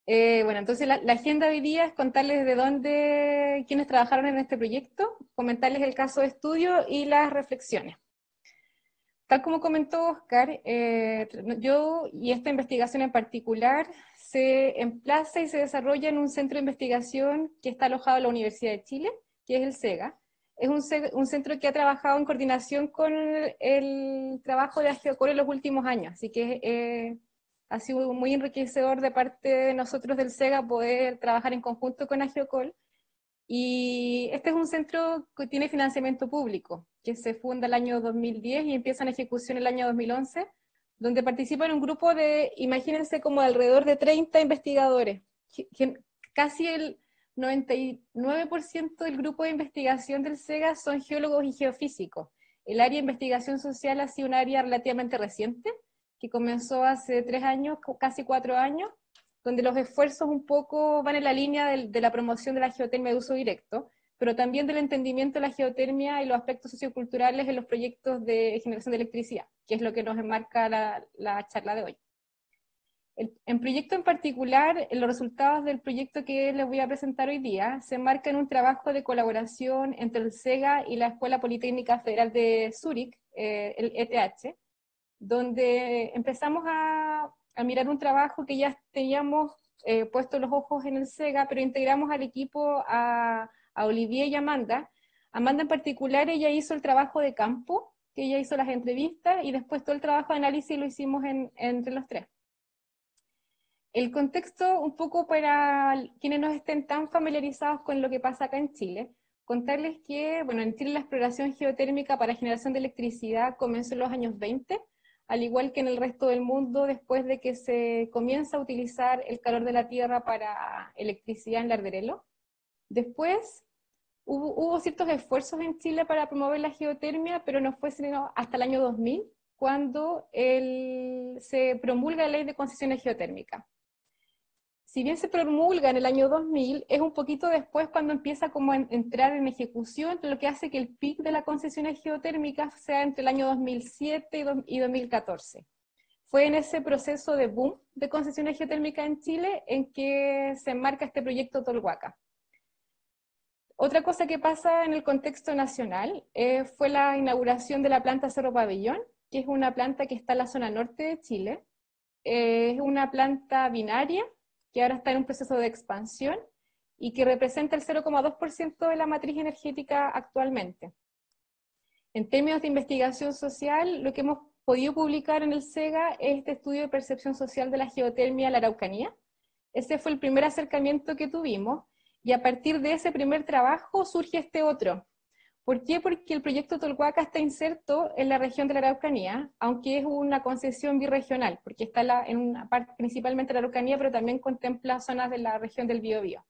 Bueno, entonces la agenda de hoy día es contarles de dónde, quiénes trabajaron en este proyecto, comentarles el caso de estudio y las reflexiones. Tal como comentó Oscar, yo y esta investigación en particular se emplaza y se desarrolla en un centro de investigación que está alojado en la Universidad de Chile, que es el SEGA. Es un centro que ha trabajado en coordinación con el trabajo de AGEOCOL en los últimos años, así que ha sido muy enriquecedor de parte de nosotros del SEGA poder trabajar en conjunto con AGEOCOL. Y este es un centro que tiene financiamiento público, que se funda el año 2010 y empieza en ejecución el año 2011, donde participan un grupo de, imagínense, como de alrededor de 30 investigadores. Casi el 99% del grupo de investigación del SEGA son geólogos y geofísicos. El área de investigación social ha sido un área relativamente reciente, que comenzó hace 3 años, casi 4 años, donde los esfuerzos un poco van en la línea de la promoción de la geotermia de uso directo, pero también del entendimiento de la geotermia y los aspectos socioculturales en los proyectos de generación de electricidad, que es lo que nos enmarca la charla de hoy. En proyecto en particular, los resultados del proyecto que les voy a presentar hoy día se enmarcan en un trabajo de colaboración entre el SEGA y la Escuela Politécnica Federal de Zúrich, el ETH, donde empezamos a mirar un trabajo que ya teníamos puesto los ojos en el SEGA, pero integramos al equipo a Olivier y Amanda. Amanda en particular, ella hizo el trabajo de campo, que ella hizo las entrevistas, y después todo el trabajo de análisis lo hicimos entre los tres. El contexto, un poco para quienes no estén tan familiarizados con lo que pasa acá en Chile, contarles que, bueno, en Chile la exploración geotérmica para generación de electricidad comenzó en los años 20, al igual que en el resto del mundo, después de que se comienza a utilizar el calor de la tierra para electricidad en Larderelo. Después hubo ciertos esfuerzos en Chile para promover la geotermia, pero no fue sino hasta el año 2000, cuando se promulga la ley de concesiones geotérmicas. Si bien se promulga en el año 2000, es un poquito después cuando empieza como a entrar en ejecución, lo que hace que el pic de las concesiones geotérmicas sea entre el año 2007 y 2014. Fue en ese proceso de boom de concesiones geotérmicas en Chile en que se enmarca este proyecto Tolhuaca. Otra cosa que pasa en el contexto nacional fue la inauguración de la planta Cerro Pabellón, que es una planta que está en la zona norte de Chile. Es una planta binaria que ahora está en un proceso de expansión y que representa el 0,2% de la matriz energética actualmente. En términos de investigación social, lo que hemos podido publicar en el SEGA es este estudio de percepción social de la geotermia en la Araucanía. Ese fue el primer acercamiento que tuvimos y a partir de ese primer trabajo surge este otro. ¿Por qué? Porque el proyecto Tolhuaca está inserto en la región de la Araucanía, aunque es una concesión birregional, porque está en una parte principalmente de la Araucanía, pero también contempla zonas de la región del Biobío.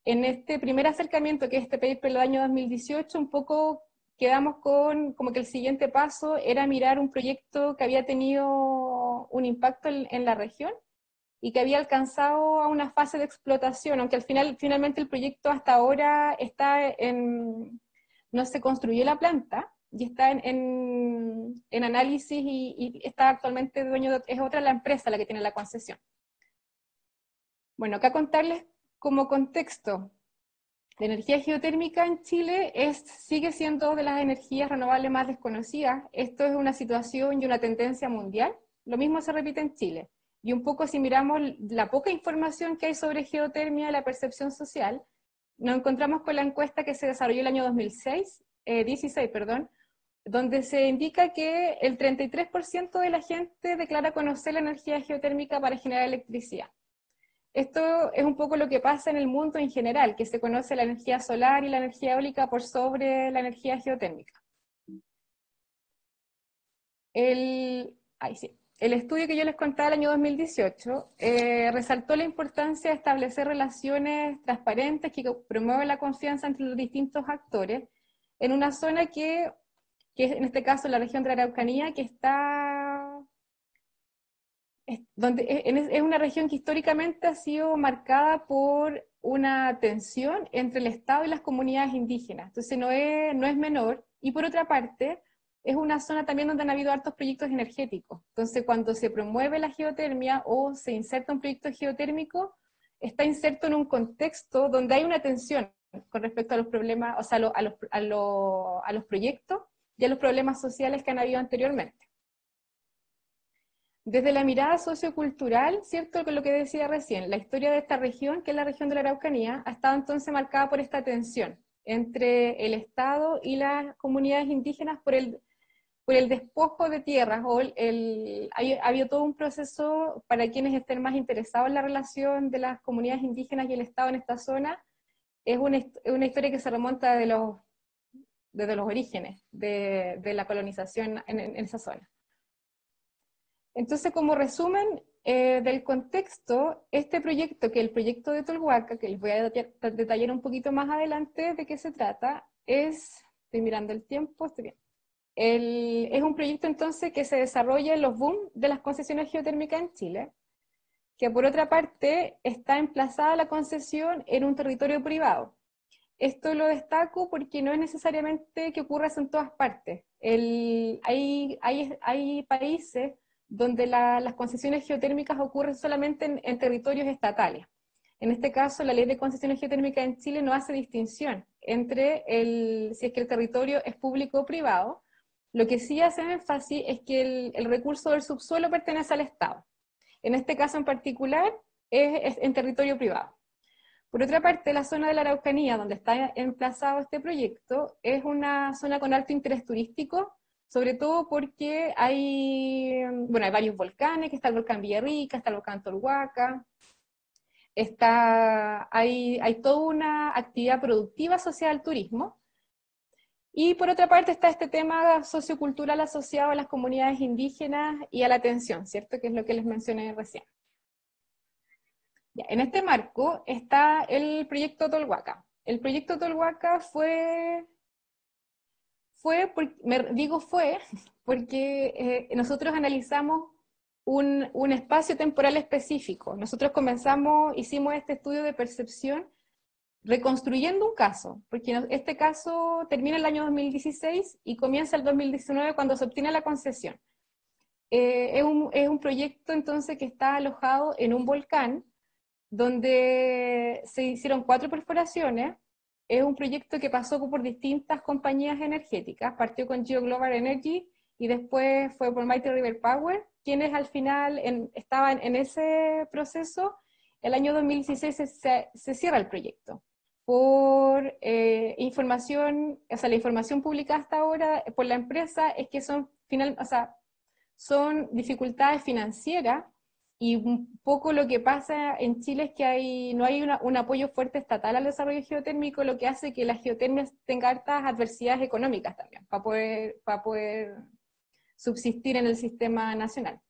En este primer acercamiento, que es este paper del año 2018, un poco quedamos con como que el siguiente paso era mirar un proyecto que había tenido un impacto en la región y que había alcanzado a una fase de explotación, aunque finalmente el proyecto hasta ahora está no se construyó la planta y está en análisis y está actualmente es otra la empresa la que tiene la concesión. Bueno, acá contarles como contexto, la energía geotérmica en Chile sigue siendo de las energías renovables más desconocidas. Esto es una situación y una tendencia mundial. Lo mismo se repite en Chile. Y un poco si miramos la poca información que hay sobre geotermia, la percepción social, nos encontramos con la encuesta que se desarrolló el año 16, donde se indica que el 33% de la gente declara conocer la energía geotérmica para generar electricidad. Esto es un poco lo que pasa en el mundo en general, que se conoce la energía solar y la energía eólica por sobre la energía geotérmica. El estudio que yo les contaba el año 2018 resaltó la importancia de establecer relaciones transparentes que promueven la confianza entre los distintos actores en una zona que es en este caso la región de la Araucanía, que es una región que históricamente ha sido marcada por una tensión entre el Estado y las comunidades indígenas. Entonces no es menor. Y por otra parte, es una zona también donde han habido hartos proyectos energéticos. Entonces, cuando se promueve la geotermia o se inserta un proyecto geotérmico, está inserto en un contexto donde hay una tensión con respecto a los problemas, o sea, a los proyectos y a los problemas sociales que han habido anteriormente. Desde la mirada sociocultural, ¿cierto? Con lo que decía recién, la historia de esta región, que es la región de la Araucanía, ha estado entonces marcada por esta tensión entre el Estado y las comunidades indígenas por el despojo de tierras, o ha habido todo un proceso para quienes estén más interesados en la relación de las comunidades indígenas y el Estado en esta zona. Es una historia que se remonta desde los orígenes de la colonización en esa zona. Entonces, como resumen del contexto, este proyecto, que es el proyecto de Tolhuaca, que les voy a detallar un poquito más adelante de qué se trata, estoy mirando el tiempo, estoy bien. Es un proyecto entonces que se desarrolla en los boom de las concesiones geotérmicas en Chile, que por otra parte está emplazada la concesión en un territorio privado. Esto lo destaco porque no es necesariamente que ocurra eso en todas partes. Hay países donde las concesiones geotérmicas ocurren solamente en territorios estatales. En este caso, la ley de concesiones geotérmicas en Chile no hace distinción entre si es que el territorio es público o privado. Lo que sí hace énfasis es que el recurso del subsuelo pertenece al Estado. En este caso en particular, es en territorio privado. Por otra parte, la zona de la Araucanía, donde está emplazado este proyecto, es una zona con alto interés turístico, sobre todo porque hay varios volcanes, que está el volcán Villarrica, está el volcán Tolhuaca, hay toda una actividad productiva asociada al turismo. Y por otra parte está este tema sociocultural asociado a las comunidades indígenas y a la atención, ¿cierto? Que es lo que les mencioné recién. Ya, en este marco está el proyecto Tolhuaca. El proyecto Tolhuaca digo fue, porque nosotros analizamos un espacio temporal específico. Nosotros hicimos este estudio de percepción reconstruyendo un caso, porque este caso termina el año 2016 y comienza el 2019 cuando se obtiene la concesión. Es un proyecto entonces que está alojado en un volcán donde se hicieron 4 perforaciones. Es un proyecto que pasó por distintas compañías energéticas, partió con Geo Global Energy y después fue por Mighty River Power, quienes al final estaban en ese proceso. El año 2016 se cierra el proyecto. Por información, o sea, la información publicada hasta ahora por la empresa es que son dificultades financieras. Y un poco lo que pasa en Chile es que no hay un apoyo fuerte estatal al desarrollo geotérmico, lo que hace que la geotermia tenga hartas adversidades económicas también, para poder subsistir en el sistema nacional.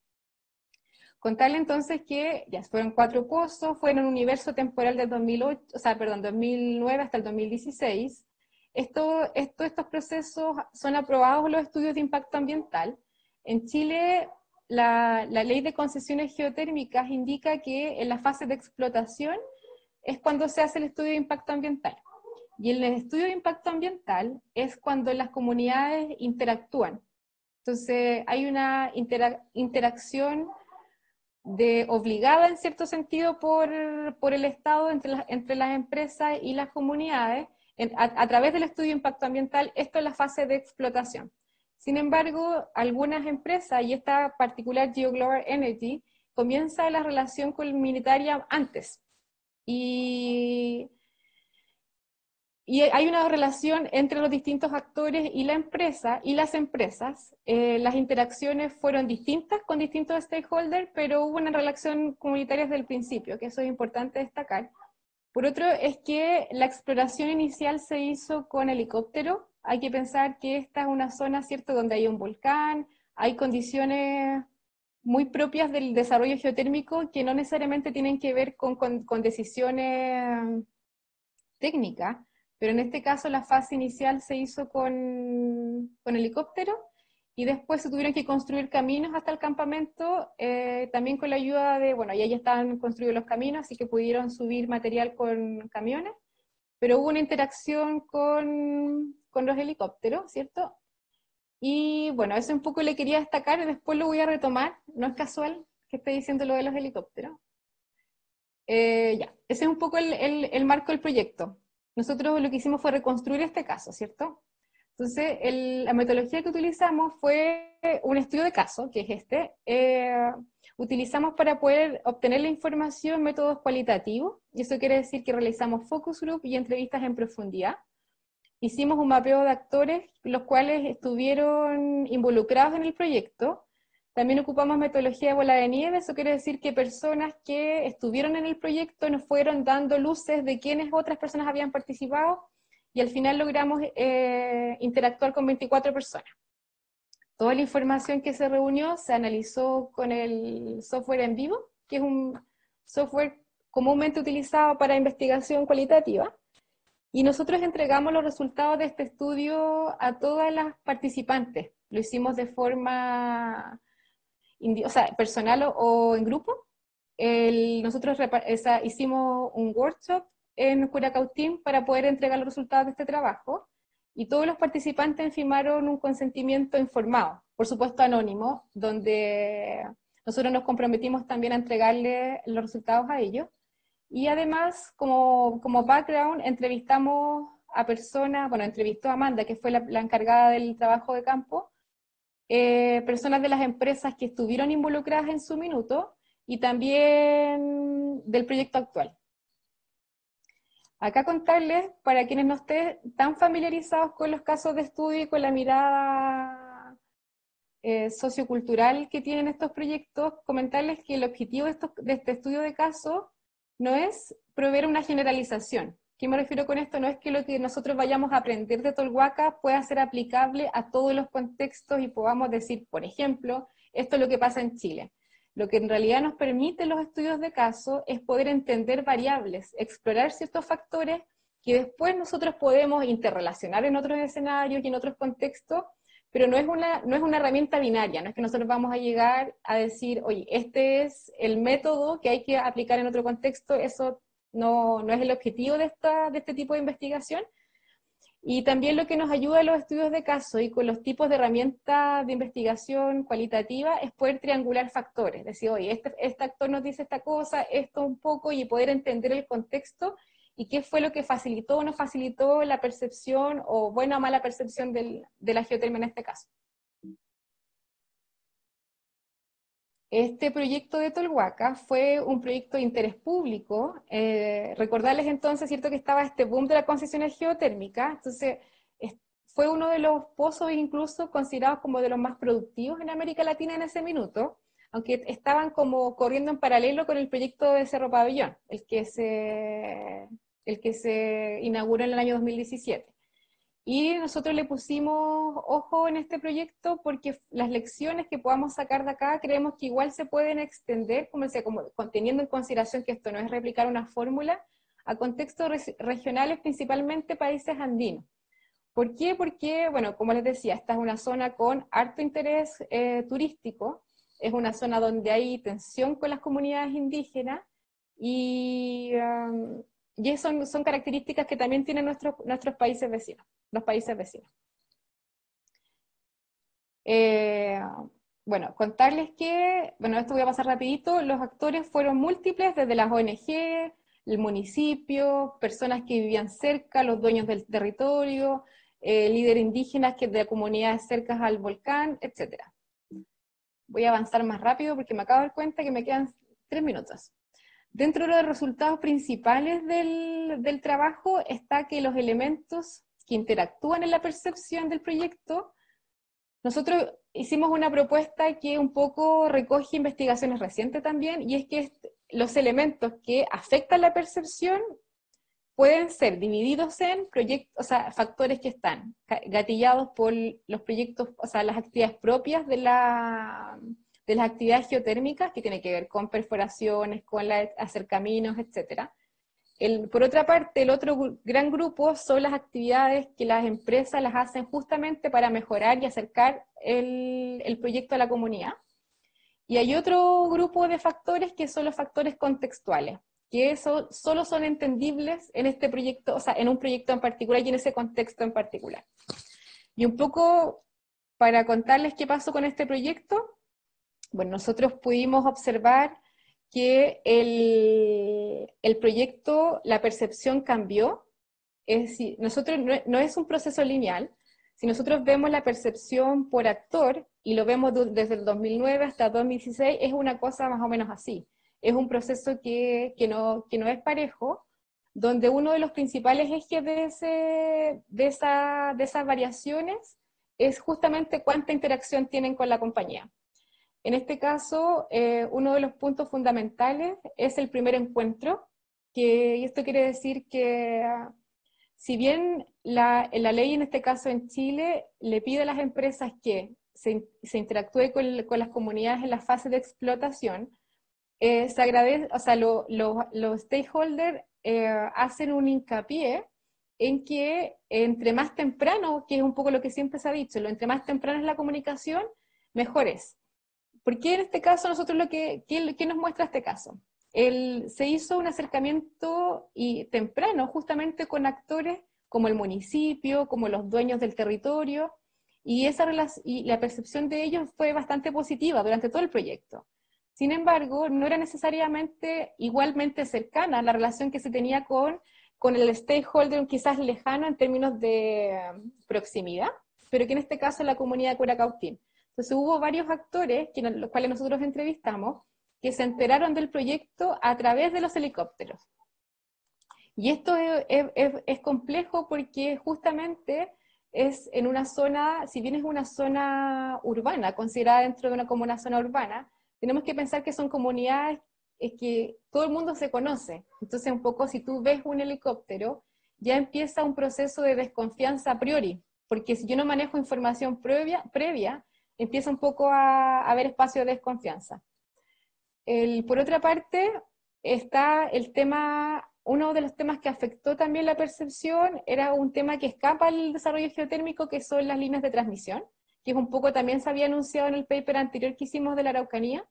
Contarle entonces que ya fueron 4 pozos, fueron un universo temporal del 2009 hasta el 2016. Estos procesos son aprobados los estudios de impacto ambiental. En Chile, la ley de concesiones geotérmicas indica que en la fase de explotación es cuando se hace el estudio de impacto ambiental. Y en el estudio de impacto ambiental es cuando las comunidades interactúan. Entonces hay una interacción obligada en cierto sentido por el Estado entre las empresas y las comunidades a través del estudio de impacto ambiental. Esto es la fase de explotación. Sin embargo, algunas empresas, y esta particular Geo Global Energy, comienza la relación comunitaria antes. Y hay una relación entre los distintos actores y la empresa y las empresas. Las interacciones fueron distintas con distintos stakeholders, pero hubo una relación comunitaria desde el principio, que eso es importante destacar. Por otro, es que la exploración inicial se hizo con helicóptero. Hay que pensar que esta es una zona, ¿cierto?, donde hay un volcán, hay condiciones muy propias del desarrollo geotérmico que no necesariamente tienen que ver con decisiones técnicas, pero en este caso la fase inicial se hizo con helicóptero y después se tuvieron que construir caminos hasta el campamento, también con la ayuda ya estaban construidos los caminos, así que pudieron subir material con camiones, pero hubo una interacción con los helicópteros, ¿cierto? Y bueno, eso un poco le quería destacar y después lo voy a retomar. No es casual que esté diciendo lo de los helicópteros. Ya, ese es un poco el marco del proyecto. Nosotros lo que hicimos fue reconstruir este caso, ¿cierto? Entonces, la metodología que utilizamos fue un estudio de caso, que es este. Utilizamos para poder obtener la información métodos cualitativos, y eso quiere decir que realizamos focus group y entrevistas en profundidad. Hicimos un mapeo de actores, los cuales estuvieron involucrados en el proyecto. También ocupamos metodología de bola de nieve, eso quiere decir que personas que estuvieron en el proyecto nos fueron dando luces de quiénes otras personas habían participado, y al final logramos interactuar con 24 personas. Toda la información que se reunió se analizó con el software en vivo, que es un software comúnmente utilizado para investigación cualitativa, y nosotros entregamos los resultados de este estudio a todas las participantes. Lo hicimos de forma o sea, personal o en grupo. Nosotros hicimos un workshop en Curacautín para poder entregar los resultados de este trabajo, y todos los participantes firmaron un consentimiento informado, por supuesto anónimo, donde nosotros nos comprometimos también a entregarle los resultados a ellos. Y además, como background, entrevistamos a personas, bueno, entrevistó a Amanda, que fue la encargada del trabajo de campo, personas de las empresas que estuvieron involucradas en su minuto y también del proyecto actual. Acá contarles, para quienes no estén tan familiarizados con los casos de estudio y con la mirada sociocultural que tienen estos proyectos, comentarles que el objetivo de este estudio de caso no es proveer una generalización. ¿Qué me refiero con esto? No es que lo que nosotros vayamos a aprender de Tolhuaca pueda ser aplicable a todos los contextos y podamos decir, por ejemplo, esto es lo que pasa en Chile. Lo que en realidad nos permite los estudios de caso es poder entender variables, explorar ciertos factores que después nosotros podemos interrelacionar en otros escenarios y en otros contextos, pero no es una herramienta binaria, no es que nosotros vamos a llegar a decir, oye, este es el método que hay que aplicar en otro contexto. Eso no es el objetivo de este tipo de investigación. Y también lo que nos ayuda a los estudios de caso y con los tipos de herramientas de investigación cualitativa es poder triangular factores, decir, oye, este actor nos dice esta cosa, esto un poco, y poder entender el contexto y qué fue lo que facilitó o no facilitó la percepción, o buena o mala percepción de la geotermia en este caso. Este proyecto de Tolhuaca fue un proyecto de interés público. Recordarles entonces, ¿cierto?, que estaba este boom de la concesión geotérmica. Entonces, fue uno de los pozos incluso considerados como de los más productivos en América Latina en ese minuto, aunque estaban como corriendo en paralelo con el proyecto de Cerro Pabellón, el que se inauguró en el año 2017. Y nosotros le pusimos ojo en este proyecto porque las lecciones que podamos sacar de acá creemos que igual se pueden extender, como decía, teniendo en consideración que esto no es replicar una fórmula, a contextos regionales, principalmente países andinos. ¿Por qué? Porque, bueno, como les decía, esta es una zona con harto interés turístico, es una zona donde hay tensión con las comunidades indígenas, y, y son características que también tienen nuestros países vecinos, los países vecinos. Bueno, contarles que, bueno, esto voy a pasar rapidito, los actores fueron múltiples, desde las ONG, el municipio, personas que vivían cerca, los dueños del territorio, líderes indígenas de comunidades cercanas al volcán, etc. Voy a avanzar más rápido porque me acabo de dar cuenta que me quedan 3 minutos. Dentro de los resultados principales del trabajo está que los elementos que interactúan en la percepción del proyecto, nosotros hicimos una propuesta que un poco recoge investigaciones recientes también, y es que los elementos que afectan la percepción pueden ser divididos en proyectos, o sea, factores que están gatillados por los proyectos, o sea, las actividades propias de las actividades geotérmicas, que tiene que ver con perforaciones, con hacer caminos, etc. Por otra parte, el otro gran grupo son las actividades que las empresas las hacen justamente para mejorar y acercar el proyecto a la comunidad. Y hay otro grupo de factores que son los factores contextuales, que eso solo son entendibles en este proyecto, o sea, en un proyecto en particular y en ese contexto en particular. Y un poco para contarles qué pasó con este proyecto, bueno, nosotros pudimos observar que el proyecto, la percepción cambió. Es decir, nosotros no es un proceso lineal. Si nosotros vemos la percepción por actor, y lo vemos desde el 2009 hasta 2016, es una cosa más o menos así. Es un proceso que no es parejo, donde uno de los principales ejes de esas variaciones es justamente cuánta interacción tienen con la compañía. En este caso, uno de los puntos fundamentales es el primer encuentro, y esto quiere decir que si bien la ley en este caso en Chile le pide a las empresas que se interactúe con las comunidades en la fase de explotación, se agradece, o sea, los stakeholders hacen un hincapié en que entre más temprano, que es un poco lo que siempre se ha dicho, entre más temprano es la comunicación, mejor es. ¿Por qué en este caso nosotros qué nos muestra este caso? Se hizo un acercamiento temprano justamente con actores como el municipio, como los dueños del territorio, y la percepción de ellos fue bastante positiva durante todo el proyecto. Sin embargo, no era necesariamente igualmente cercana la relación que se tenía con el stakeholder quizás lejano en términos de proximidad, pero que en este caso es la comunidad de Curacautín. Entonces hubo varios actores, los cuales nosotros entrevistamos, que se enteraron del proyecto a través de los helicópteros. Y esto es complejo porque justamente es en una zona, si bien es una zona urbana, considerada dentro de como una zona urbana, tenemos que pensar que son comunidades que todo el mundo se conoce. Entonces un poco si tú ves un helicóptero, ya empieza un proceso de desconfianza a priori, porque si yo no manejo información previa empieza un poco a haber espacio de desconfianza. Por otra parte, está el tema, uno de los temas que afectó también la percepción, era un tema que escapa al desarrollo geotérmico, que son las líneas de transmisión, que es un poco también se había anunciado en el paper anterior que hicimos de la Araucanía,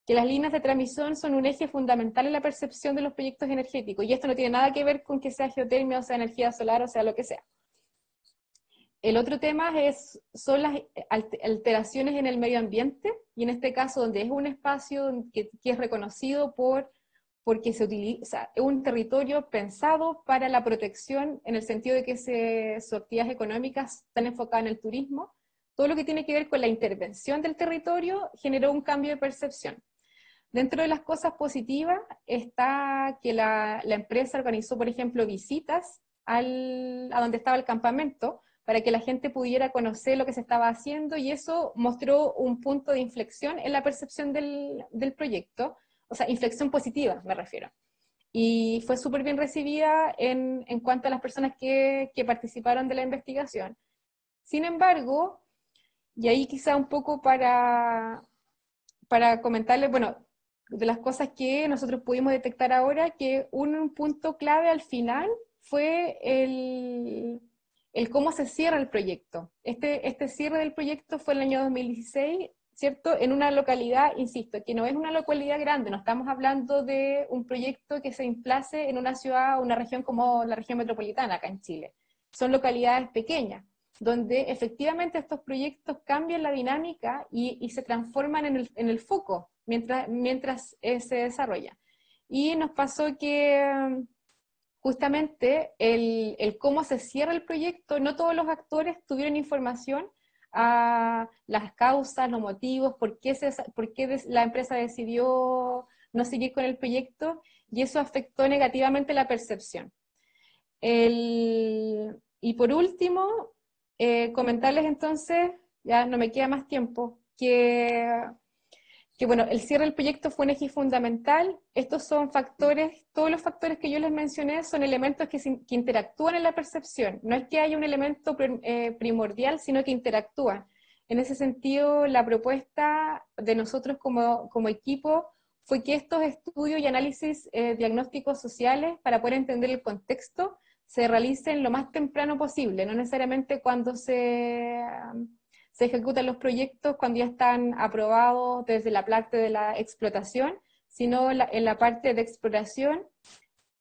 que las líneas de transmisión son un eje fundamental en la percepción de los proyectos energéticos, y esto no tiene nada que ver con que sea geotermia, o sea energía solar, o sea lo que sea. El otro tema son las alteraciones en el medio ambiente, y en este caso donde es un espacio que es reconocido porque se utiliza, es un territorio pensado para la protección en el sentido de que sus actividades económicas están enfocadas en el turismo. Todo lo que tiene que ver con la intervención del territorio generó un cambio de percepción. Dentro de las cosas positivas está que la empresa organizó, por ejemplo, visitas a donde estaba el campamento, para que la gente pudiera conocer lo que se estaba haciendo, y eso mostró un punto de inflexión en la percepción del proyecto, o sea, inflexión positiva me refiero. Y fue súper bien recibida en cuanto a las personas que participaron de la investigación. Sin embargo, y ahí quizá un poco para comentarles, bueno, de las cosas que nosotros pudimos detectar ahora, que un punto clave al final fue el cómo se cierra el proyecto. Este cierre del proyecto fue en el año 2016, ¿cierto? En una localidad, insisto, que no es una localidad grande, no estamos hablando de un proyecto que se emplace en una ciudad o una región como la región metropolitana acá en Chile. Son localidades pequeñas, donde efectivamente estos proyectos cambian la dinámica y se transforman en el foco mientras se desarrolla. Y nos pasó que justamente el cómo se cierra el proyecto, no todos los actores tuvieron información a las causas, los motivos, por qué la empresa decidió no seguir con el proyecto, y eso afectó negativamente la percepción. Y por último, comentarles entonces, ya no me queda más tiempo, que bueno, el cierre del proyecto fue un eje fundamental. Estos son factores, todos los factores que yo les mencioné son elementos que interactúan en la percepción. No es que haya un elemento primordial, sino que interactúan. En ese sentido, la propuesta de nosotros como equipo fue que estos estudios y análisis diagnósticos sociales, para poder entender el contexto, se realicen lo más temprano posible, no necesariamente cuando se ejecutan los proyectos, cuando ya están aprobados desde la parte de la explotación, sino en la parte de exploración,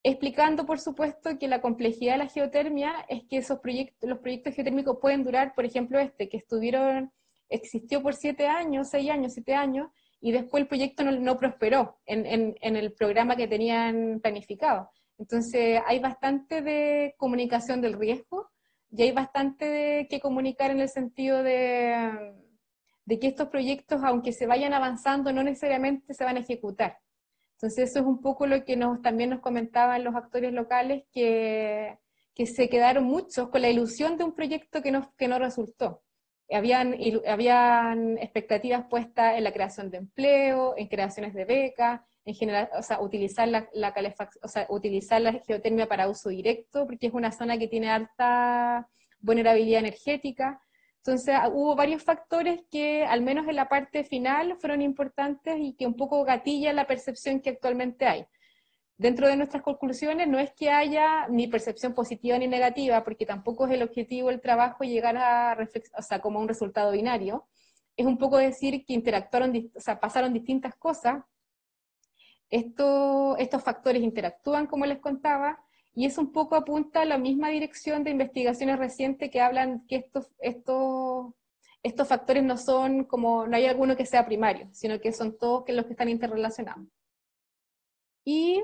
explicando, por supuesto, que la complejidad de la geotermia es que los proyectos geotérmicos pueden durar, por ejemplo, que estuvieron existió por 7 años, 6 años, 7 años, y después el proyecto no prosperó en el programa que tenían planificado. Entonces hay bastante de comunicación del riesgo y hay bastante que comunicar en el sentido de que estos proyectos, aunque se vayan avanzando, no necesariamente se van a ejecutar. Entonces eso es un poco lo que también nos comentaban los actores locales, que se quedaron muchos con la ilusión de un proyecto que no resultó. Habían expectativas puestas en la creación de empleo, en creaciones de becas, en general, o sea, utilizar o sea, utilizar la geotermia para uso directo, porque es una zona que tiene alta vulnerabilidad energética. Entonces hubo varios factores que, al menos en la parte final, fueron importantes y que un poco gatillan la percepción que actualmente hay. Dentro de nuestras conclusiones no es que haya ni percepción positiva ni negativa, porque tampoco es el objetivo del trabajo llegar a o sea, como un resultado binario. Es un poco decir que interactuaron, o sea, pasaron distintas cosas. Estos factores interactúan, como les contaba, y es un poco apunta a la misma dirección de investigaciones recientes que hablan que estos factores no son como, no hay alguno que sea primario, sino que son todos los que están interrelacionados. Y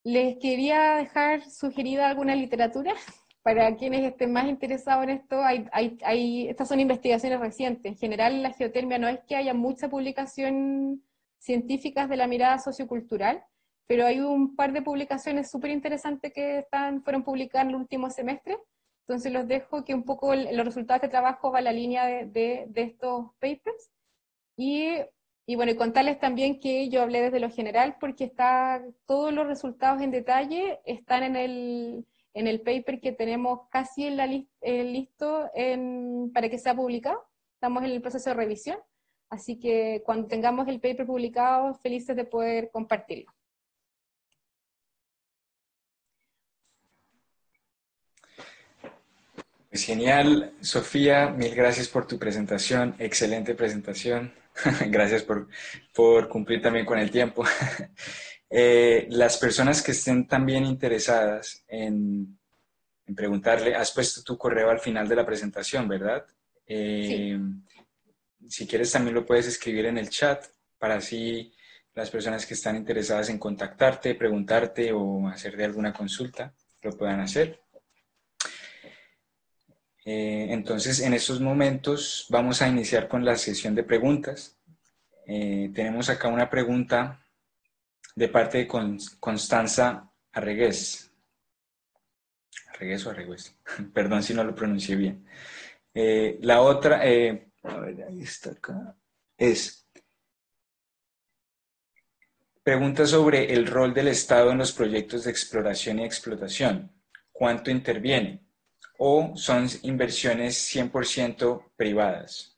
les quería dejar sugerida alguna literatura para quienes estén más interesados en esto. Estas son investigaciones recientes. En general, en la geotermia no es que haya mucha publicación científicas de la mirada sociocultural, pero hay un par de publicaciones súper interesantes que fueron publicadas en el último semestre. Entonces los dejo que un poco los resultados de trabajo va en la línea de estos papers. Y bueno, y contarles también que yo hablé desde lo general porque todos los resultados en detalle están en el paper que tenemos casi listo para que sea publicado. Estamos en el proceso de revisión, así que cuando tengamos el paper publicado, felices de poder compartirlo. Pues genial, Sofía, mil gracias por tu presentación, excelente presentación. Gracias por cumplir también con el tiempo. Las personas que estén también interesadas en preguntarle, has puesto tu correo al final de la presentación, ¿verdad? Sí. Si quieres también lo puedes escribir en el chat para así las personas que están interesadas en contactarte, preguntarte o hacerte alguna consulta lo puedan hacer. Entonces, en estos momentos vamos a iniciar con la sesión de preguntas. Tenemos acá una pregunta de parte de Constanza Arregués. ¿Arregués o Arregués? Perdón si no lo pronuncié bien. La otra, a ver, ahí está acá, es pregunta sobre el rol del Estado en los proyectos de exploración y explotación. ¿Cuánto interviene? ¿O son inversiones 100% privadas?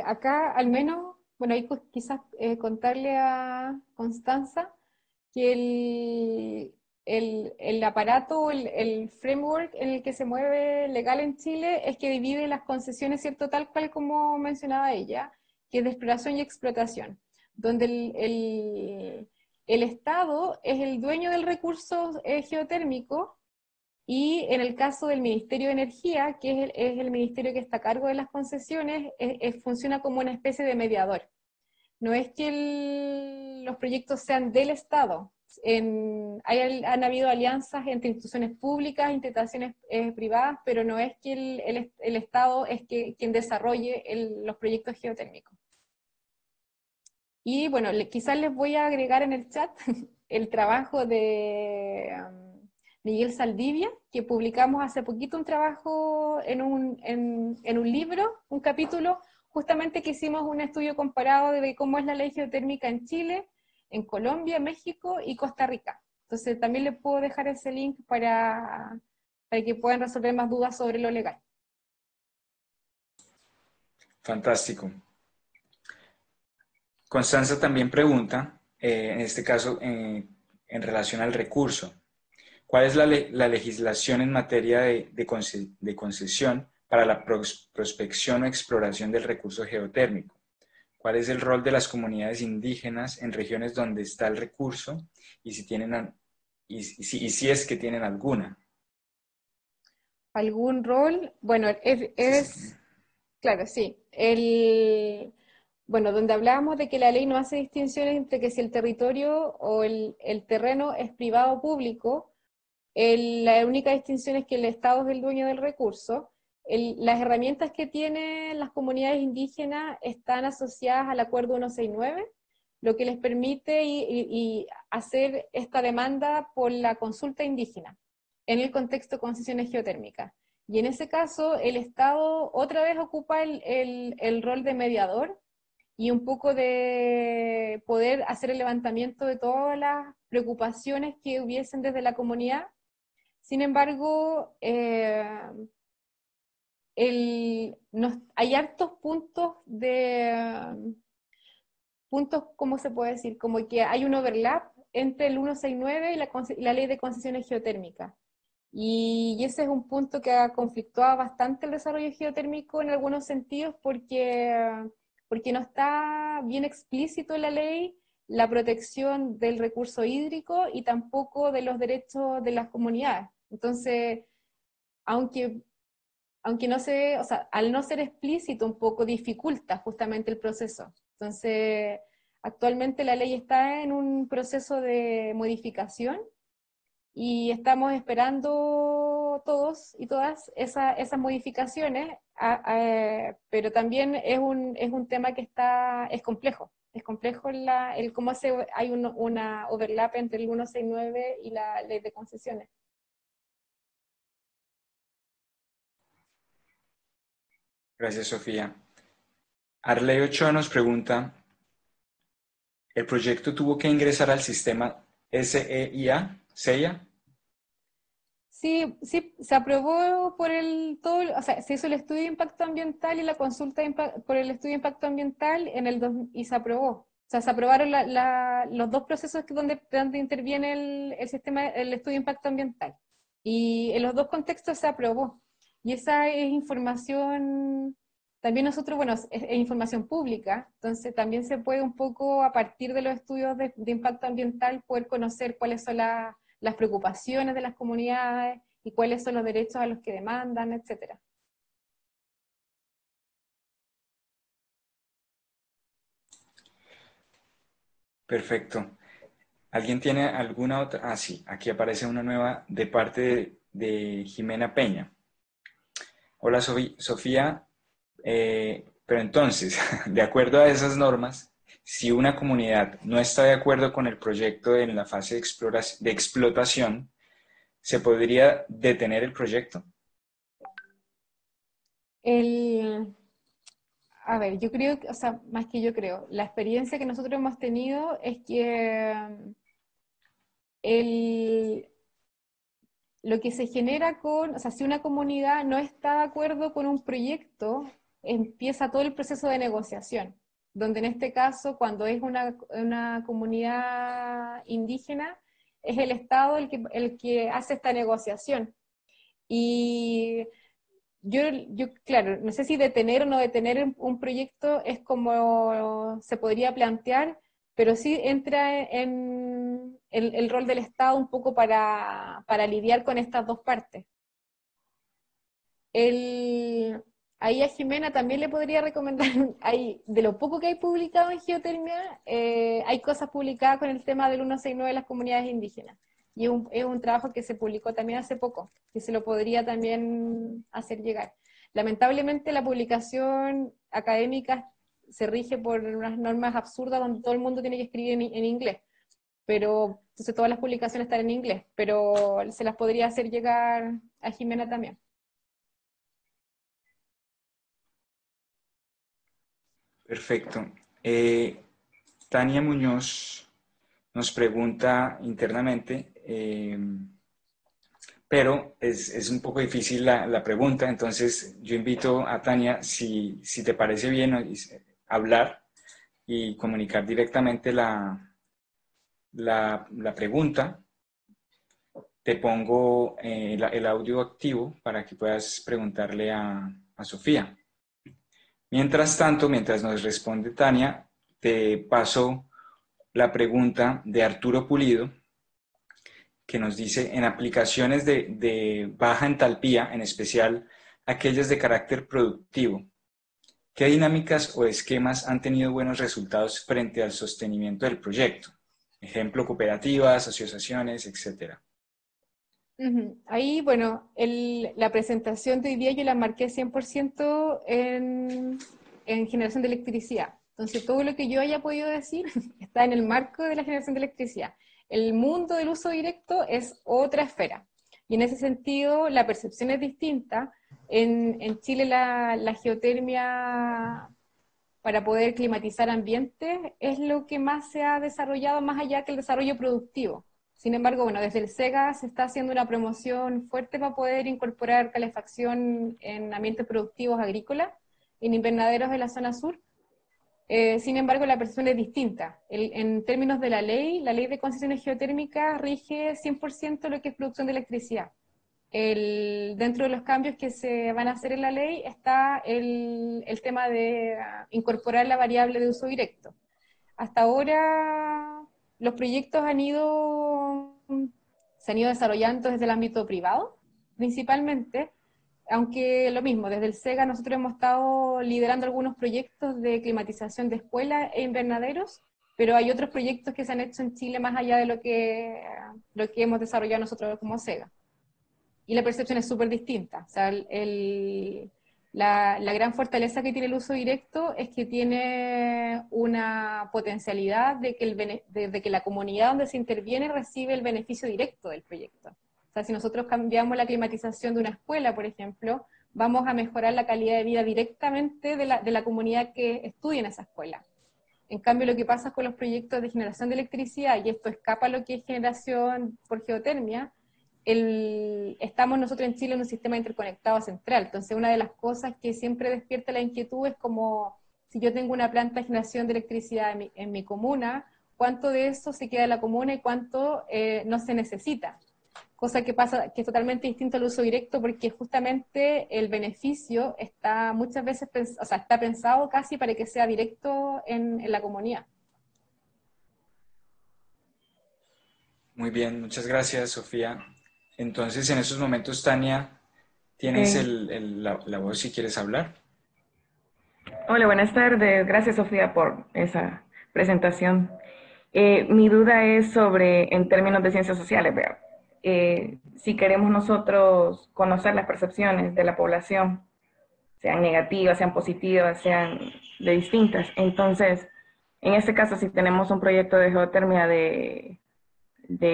Acá, al menos, bueno, ahí quizás contarle a Constanza que el aparato, el framework en el que se mueve legal en Chile es que divide las concesiones, ¿cierto? Tal cual como mencionaba ella, que es de exploración y explotación, donde el Estado es el dueño del recurso geotérmico, y en el caso del Ministerio de Energía, que es el ministerio que está a cargo de las concesiones, funciona como una especie de mediador. No es que los proyectos sean del Estado. Han habido alianzas entre instituciones públicas, instituciones privadas, pero no es que el Estado es quien desarrolle los proyectos geotérmicos. Y bueno, quizás les voy a agregar en el chat el trabajo de Miguel Saldivia, que publicamos hace poquito un trabajo en un libro, un capítulo, justamente que hicimos un estudio comparado de cómo es la ley geotérmica en Chile, en Colombia, México y Costa Rica. Entonces también les puedo dejar ese link para que puedan resolver más dudas sobre lo legal. Fantástico. Constanza también pregunta, en este caso, en relación al recurso, ¿cuál es la legislación en materia de concesión para la prospección o exploración del recurso geotérmico? ¿Cuál es el rol de las comunidades indígenas en regiones donde está el recurso y si es que tienen alguna? ¿Algún rol? Bueno, claro, sí. Bueno, donde hablábamos de que la ley no hace distinciones entre que si el territorio o el terreno es privado o público, la única distinción es que el Estado es el dueño del recurso. Las herramientas que tienen las comunidades indígenas están asociadas al Acuerdo 169, lo que les permite y hacer esta demanda por la consulta indígena en el contexto de concesiones geotérmicas. Y en ese caso, el Estado otra vez ocupa el rol de mediador y un poco de poder hacer el levantamiento de todas las preocupaciones que hubiesen desde la comunidad. Sin embargo, hay hartos puntos, ¿cómo se puede decir? Como que hay un overlap entre el 169 y la ley de concesiones geotérmicas. Y ese es un punto que ha conflictuado bastante el desarrollo geotérmico en algunos sentidos porque no está bien explícito en la ley la protección del recurso hídrico y tampoco de los derechos de las comunidades. Entonces, aunque, aunque no se, o sea, al no ser explícito un poco dificulta justamente el proceso. Entonces, actualmente la ley está en un proceso de modificación y estamos esperando todos y todas esas modificaciones, pero también es un tema que es complejo el cómo hay una overlap entre el 169 y la ley de concesiones. Gracias, Sofía. Arley Ochoa nos pregunta, ¿el proyecto tuvo que ingresar al sistema SEIA? Sí, sí, se aprobó o sea, se hizo el estudio de impacto ambiental y la consulta por el estudio de impacto ambiental y se aprobó. O sea, se aprobaron los dos procesos donde interviene el sistema, el estudio de impacto ambiental. Y en los dos contextos se aprobó. Y esa es información, también nosotros, bueno, es información pública, entonces también se puede un poco, a partir de los estudios de impacto ambiental, poder conocer cuáles son las preocupaciones de las comunidades y cuáles son los derechos a los que demandan, etcétera. Perfecto. ¿Alguien tiene alguna otra? Ah, sí, aquí aparece una nueva de parte de Jimena Peña. Hola, Sofía. Pero entonces, de acuerdo a esas normas, si una comunidad no está de acuerdo con el proyecto en la fase de explotación, ¿se podría detener el proyecto? El, a ver, yo creo, o sea, más que yo creo, la experiencia que nosotros hemos tenido es que el, lo que se genera o sea, si una comunidad no está de acuerdo con un proyecto, empieza todo el proceso de negociación, donde en este caso, cuando es una comunidad indígena, es el Estado el que hace esta negociación. Y claro, no sé si detener o no detener un proyecto es como se podría plantear, pero sí entra en el rol del Estado un poco para lidiar con estas dos partes. El, Ahí a Jimena también le podría recomendar, de lo poco que hay publicado en Geotermia, hay cosas publicadas con el tema del 169 de las comunidades indígenas. Y es un trabajo que se publicó también hace poco, que se lo podría también hacer llegar. Lamentablemente la publicación académica se rige por unas normas absurdas donde todo el mundo tiene que escribir en inglés, pero entonces todas las publicaciones están en inglés, pero se las podría hacer llegar a Jimena también. Perfecto. Tania Muñoz nos pregunta internamente, pero es un poco difícil la pregunta, entonces yo invito a Tania, si te parece bien, hablar y comunicar directamente la pregunta. Te pongo el audio activo para que puedas preguntarle a Sofía. Mientras tanto, mientras nos responde Tania, te paso la pregunta de Arturo Pulido, que nos dice, en aplicaciones de baja entalpía, en especial aquellas de carácter productivo, ¿qué dinámicas o esquemas han tenido buenos resultados frente al sostenimiento del proyecto? Ejemplo, cooperativas, asociaciones, etcétera. Ujú. Ahí, bueno, la presentación de hoy día yo la marqué 100% en generación de electricidad. Entonces, todo lo que yo haya podido decir está en el marco de la generación de electricidad. El mundo del uso directo es otra esfera. Y en ese sentido, la percepción es distinta. En Chile la geotermia para poder climatizar ambientes es lo que más se ha desarrollado más allá que el desarrollo productivo. Sin embargo, bueno, desde el SEGA se está haciendo una promoción fuerte para poder incorporar calefacción en ambientes productivos agrícolas, en invernaderos de la zona sur. Sin embargo, la percepción es distinta. En términos de la ley de concesiones geotérmicas rige 100% lo que es producción de electricidad. Dentro de los cambios que se van a hacer en la ley está el tema de incorporar la variable de uso directo. Hasta ahora los proyectos se han ido desarrollando desde el ámbito privado, principalmente, aunque lo mismo, desde el SEGA nosotros hemos estado liderando algunos proyectos de climatización de escuelas e invernaderos, pero hay otros proyectos que se han hecho en Chile más allá de lo que hemos desarrollado nosotros como SEGA. Y la percepción es súper distinta. O sea, la gran fortaleza que tiene el uso directo es que tiene una potencialidad de que la comunidad donde se interviene recibe el beneficio directo del proyecto. O sea, si nosotros cambiamos la climatización de una escuela, por ejemplo, vamos a mejorar la calidad de vida directamente de la comunidad que estudia en esa escuela. En cambio, lo que pasa con los proyectos de generación de electricidad, y esto escapa a lo que es generación por geotermia, estamos nosotros en Chile en un sistema interconectado central. Entonces, una de las cosas que siempre despierta la inquietud es como, si yo tengo una planta de generación de electricidad en mi comuna, ¿cuánto de eso se queda en la comuna y cuánto no se necesita? Cosa que pasa, que es totalmente distinto al uso directo, porque justamente el beneficio está muchas veces, o sea, está pensado casi para que sea directo en la comunidad. Muy bien, muchas gracias, Sofía. Entonces, en estos momentos, Tania, tienes Ok. la voz si quieres hablar. Hola, buenas tardes. Gracias, Sofía, por esa presentación. Mi duda es sobre, en términos de ciencias sociales, vea, si queremos nosotros conocer las percepciones de la población, sean negativas, sean positivas, sean de distintas. Entonces, en este caso, si tenemos un proyecto de geotermia de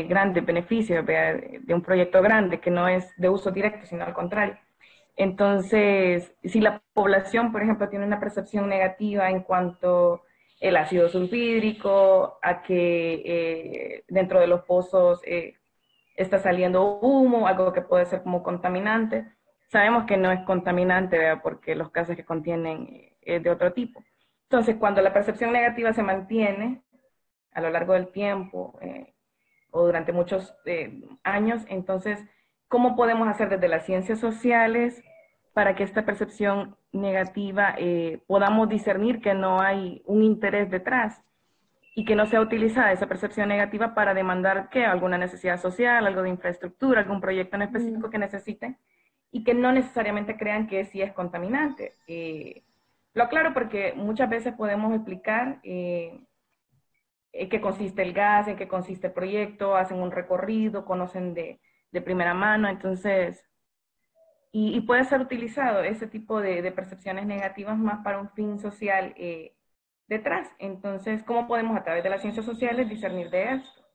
grandes beneficios, vea, de un proyecto grande que no es de uso directo, sino al contrario. Entonces, si la población, por ejemplo, tiene una percepción negativa en cuanto el ácido sulfídrico, a que dentro de los pozos está saliendo humo, algo que puede ser como contaminante, sabemos que no es contaminante, ¿verdad? Porque los gases que contienen es de otro tipo. Entonces, cuando la percepción negativa se mantiene a lo largo del tiempo, o durante muchos años. Entonces, ¿cómo podemos hacer desde las ciencias sociales para que esta percepción negativa podamos discernir que no hay un interés detrás y que no sea utilizada esa percepción negativa para demandar que alguna necesidad social, algo de infraestructura, algún proyecto en específico que necesiten y que no necesariamente crean que sí es contaminante? Lo aclaro porque muchas veces podemos explicar en qué consiste el gas, en qué consiste el proyecto, hacen un recorrido, conocen de primera mano, entonces, y puede ser utilizado ese tipo de percepciones negativas más para un fin social detrás. Entonces, ¿cómo podemos a través de las ciencias sociales discernir de esto?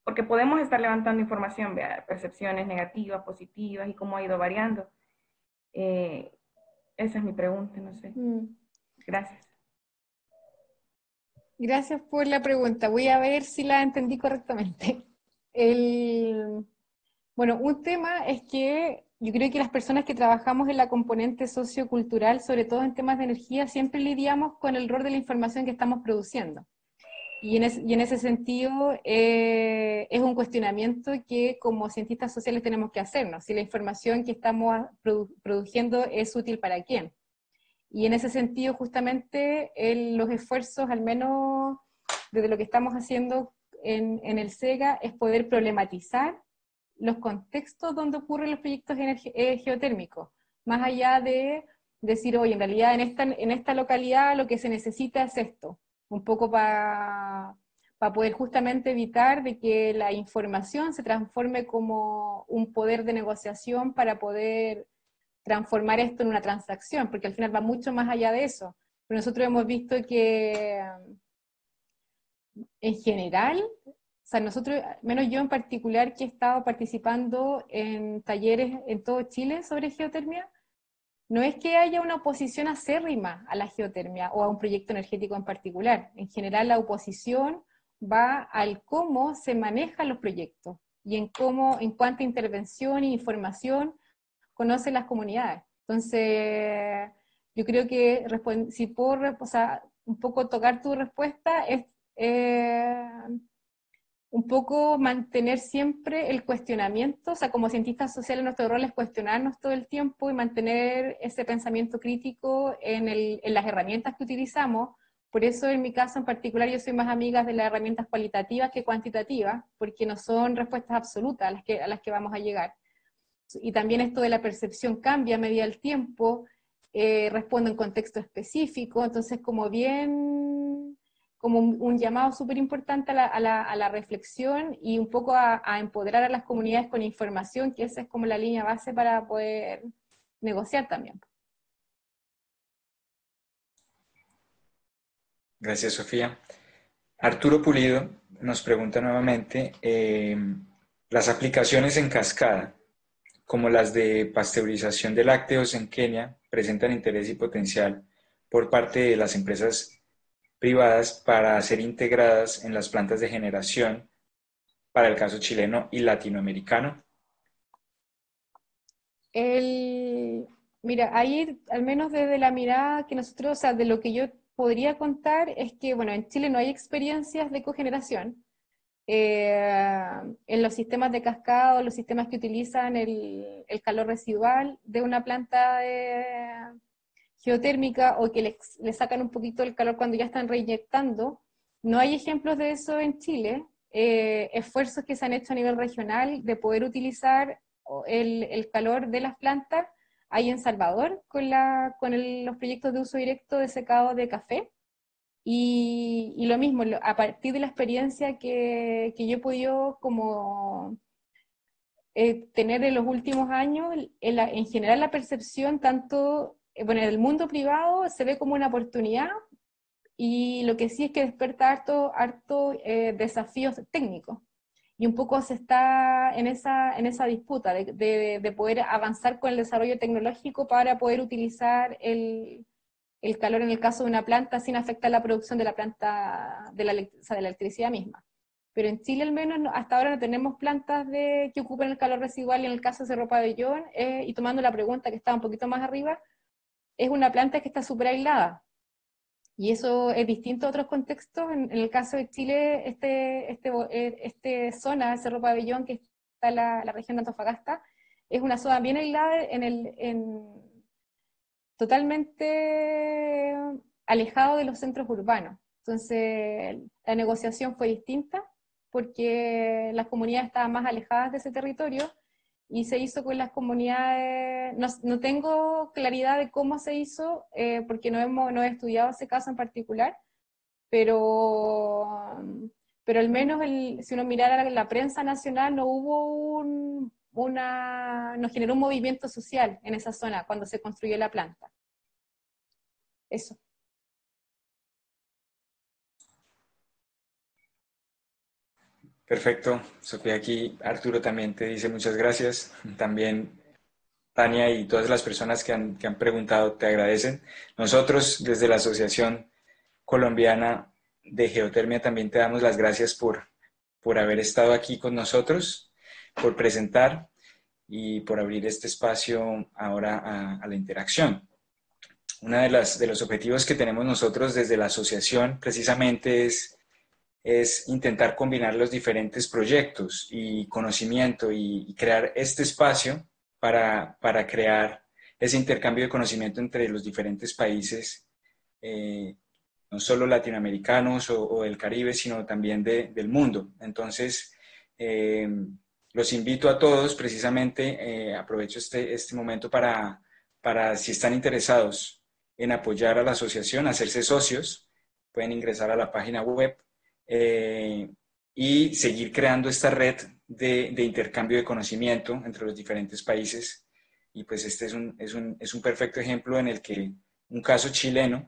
Porque podemos estar levantando información, vea, percepciones negativas, positivas y cómo ha ido variando. Eh, Esa es mi pregunta, no sé. Mm. Gracias. Gracias por la pregunta. Voy a ver si la entendí correctamente. El, bueno, un tema es que yo creo que las personas que trabajamos en la componente sociocultural, sobre todo en temas de energía, siempre lidiamos con el rol de la información que estamos produciendo. Y en ese sentido es un cuestionamiento que como cientistas sociales tenemos que hacernos, si la información que estamos produciendo es útil para quién. Y en ese sentido, justamente, los esfuerzos, al menos desde lo que estamos haciendo en el SEGA, es poder problematizar los contextos donde ocurren los proyectos geotérmicos, más allá de decir, oye, en realidad en esta localidad lo que se necesita es esto, un poco para poder justamente evitar de que la información se transforme como un poder de negociación para poder transformar esto en una transacción, porque al final va mucho más allá de eso. Pero nosotros hemos visto que en general, o sea, nosotros, menos yo en particular, que he estado participando en talleres en todo Chile sobre geotermia, no es que haya una oposición acérrima a la geotermia o a un proyecto energético en particular. En general, la oposición va al cómo se manejan los proyectos y en cómo, en cuánta intervención e información conocen las comunidades. Entonces, yo creo que si puedo, o sea, un poco tocar tu respuesta, es un poco mantener siempre el cuestionamiento, o sea, como cientistas sociales nuestro rol es cuestionarnos todo el tiempo y mantener ese pensamiento crítico en las herramientas que utilizamos. Por eso en mi caso en particular yo soy más amiga de las herramientas cualitativas que cuantitativas, porque no son respuestas absolutas a las que vamos a llegar. Y también esto de la percepción cambia a medida del tiempo, responde en contexto específico, entonces como bien, como un llamado súper importante a la reflexión y un poco a empoderar a las comunidades con información, que esa es como la línea base para poder negociar también. Gracias, Sofía. Arturo Pulido nos pregunta nuevamente, las aplicaciones en cascada, como las de pasteurización de lácteos en Kenia, presentan interés y potencial por parte de las empresas privadas para ser integradas en las plantas de generación para el caso chileno y latinoamericano. Mira, ahí al menos desde la mirada que nosotros, o sea, de lo que yo podría contar es que, bueno, en Chile no hay experiencias de cogeneración. En los sistemas de cascada o los sistemas que utilizan el calor residual de una planta geotérmica o que le sacan un poquito el calor cuando ya están reinyectando, no hay ejemplos de eso en Chile. Esfuerzos que se han hecho a nivel regional de poder utilizar el calor de las plantas hay en Salvador con los proyectos de uso directo de secado de café. Y lo mismo, a partir de la experiencia que yo he podido como tener en los últimos años, en general la percepción tanto, bueno, en el mundo privado se ve como una oportunidad y lo que sí es que desperta harto desafíos técnicos. Y un poco se está en esa disputa de poder avanzar con el desarrollo tecnológico para poder utilizar el calor en el caso de una planta sin afectar la producción de la planta, o sea, de la electricidad misma. Pero en Chile al menos hasta ahora no tenemos plantas que ocupen el calor residual en el caso de Cerro Pabellón, y tomando la pregunta que está un poquito más arriba, es una planta que está súper aislada. Y eso es distinto a otros contextos. En el caso de Chile, este zona, Cerro Pabellón, que está en la región de Antofagasta, es una zona bien aislada totalmente alejado de los centros urbanos. Entonces, la negociación fue distinta porque las comunidades estaban más alejadas de ese territorio y se hizo con las comunidades, no tengo claridad de cómo se hizo, porque no he estudiado ese caso en particular, pero, pero al menos si uno mirara la prensa nacional, no hubo no generó un movimiento social en esa zona cuando se construyó la planta. Eso. Perfecto, Sofía, aquí Arturo también te dice muchas gracias. También Tania y todas las personas que han preguntado te agradecen. Nosotros desde la Asociación Colombiana de Geotermia también te damos las gracias por haber estado aquí con nosotros, por presentar y por abrir este espacio ahora a la interacción. Uno de los objetivos que tenemos nosotros desde la asociación precisamente es intentar combinar los diferentes proyectos y conocimiento y crear este espacio para crear ese intercambio de conocimiento entre los diferentes países, no solo latinoamericanos o del Caribe, sino también del mundo. Entonces, Los invito a todos, precisamente, aprovecho este momento para, si están interesados en apoyar a la asociación, hacerse socios, pueden ingresar a la página web y seguir creando esta red de intercambio de conocimiento entre los diferentes países. Y pues este es un perfecto ejemplo en el que un caso chileno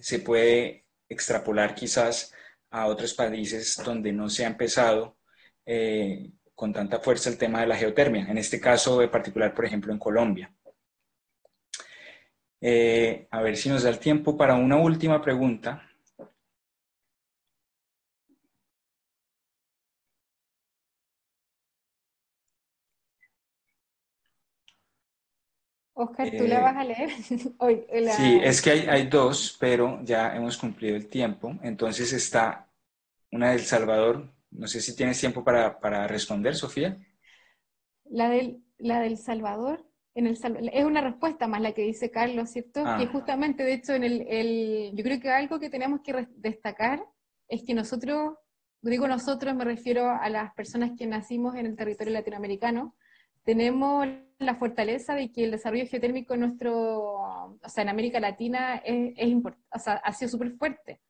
se puede extrapolar quizás a otros países donde no se ha empezado con tanta fuerza el tema de la geotermia, en este caso en particular, por ejemplo, en Colombia. A ver si nos da el tiempo para una última pregunta. Oscar, ¿tú la vas a leer? Hoy, Sí, es que hay dos, pero ya hemos cumplido el tiempo. Entonces está una del Salvador. No sé si tienes tiempo para responder, Sofía. La del Salvador, es una respuesta más la que dice Carlos, ¿cierto? Que Ah, justamente, de hecho, yo creo que algo que tenemos que destacar es que nosotros, digo nosotros, me refiero a las personas que nacimos en el territorio latinoamericano, tenemos la fortaleza de que el desarrollo geotérmico en o sea, en América Latina o sea, ha sido súper fuerte.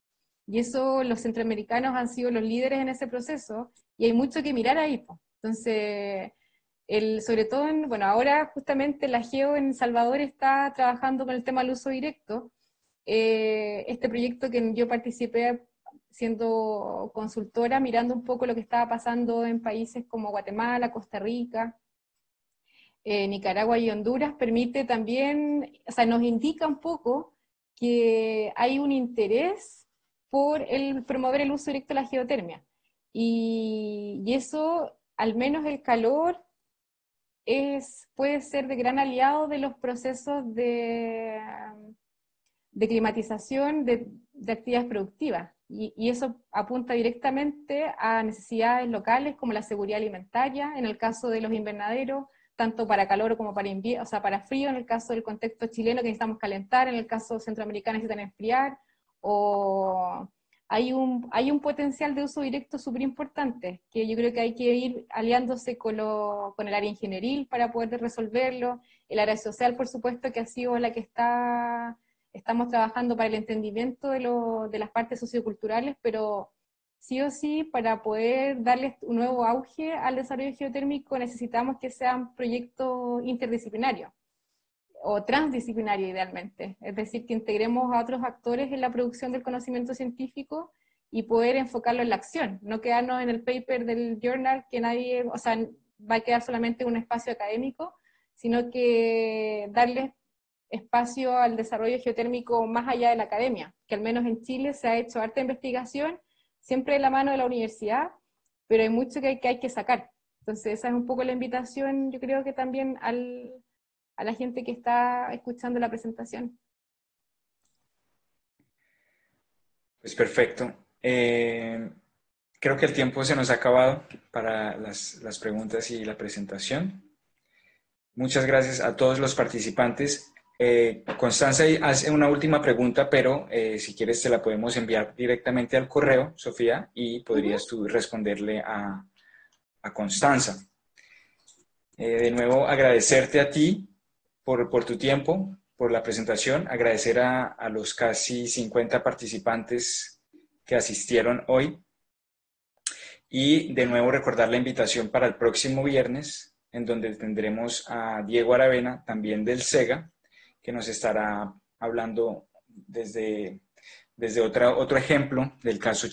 Y eso, los centroamericanos han sido los líderes en ese proceso, y hay mucho que mirar ahí, po. Entonces, sobre todo, bueno, ahora justamente la GEO en Salvador está trabajando con el tema del uso directo. Este proyecto que yo participé siendo consultora, mirando un poco lo que estaba pasando en países como Guatemala, Costa Rica, Nicaragua y Honduras, permite también, o sea, nos indica un poco que hay un interés por promover el uso directo de la geotermia. Y eso, al menos el calor, puede ser de gran aliado de los procesos de climatización de actividades productivas. Y eso apunta directamente a necesidades locales como la seguridad alimentaria, en el caso de los invernaderos, tanto para calor como para invierno, o sea, para frío, en el caso del contexto chileno que necesitamos calentar, en el caso centroamericano necesitan enfriar, o hay un potencial de uso directo súper importante, que yo creo que hay que ir aliándose con el área ingenieril para poder resolverlo, el área social, por supuesto, que ha sido la que estamos trabajando para el entendimiento de las partes socioculturales, pero sí o sí, para poder darle un nuevo auge al desarrollo geotérmico, necesitamos que sean proyectos interdisciplinarios o transdisciplinarios idealmente, es decir, que integremos a otros actores en la producción del conocimiento científico y poder enfocarlo en la acción, no quedarnos en el paper del journal que nadie, o sea, va a quedar solamente un espacio académico, sino que darles espacio al desarrollo geotérmico más allá de la academia, que al menos en Chile se ha hecho harta investigación, siempre de la mano de la universidad, pero hay mucho que hay que sacar. Entonces esa es un poco la invitación, yo creo que también a la gente que está escuchando la presentación. pues perfecto. Creo que el tiempo se nos ha acabado para las preguntas y la presentación. Muchas gracias a todos los participantes. Constanza hace una última pregunta, pero si quieres te la podemos enviar directamente al correo, Sofía, y podrías tú responderle a Constanza. De nuevo, agradecerte a ti por tu tiempo, por la presentación, agradecer a los casi 50 participantes que asistieron hoy y de nuevo recordar la invitación para el próximo viernes, en donde tendremos a Diego Aravena, también del SEGA, que nos estará hablando desde otro ejemplo del caso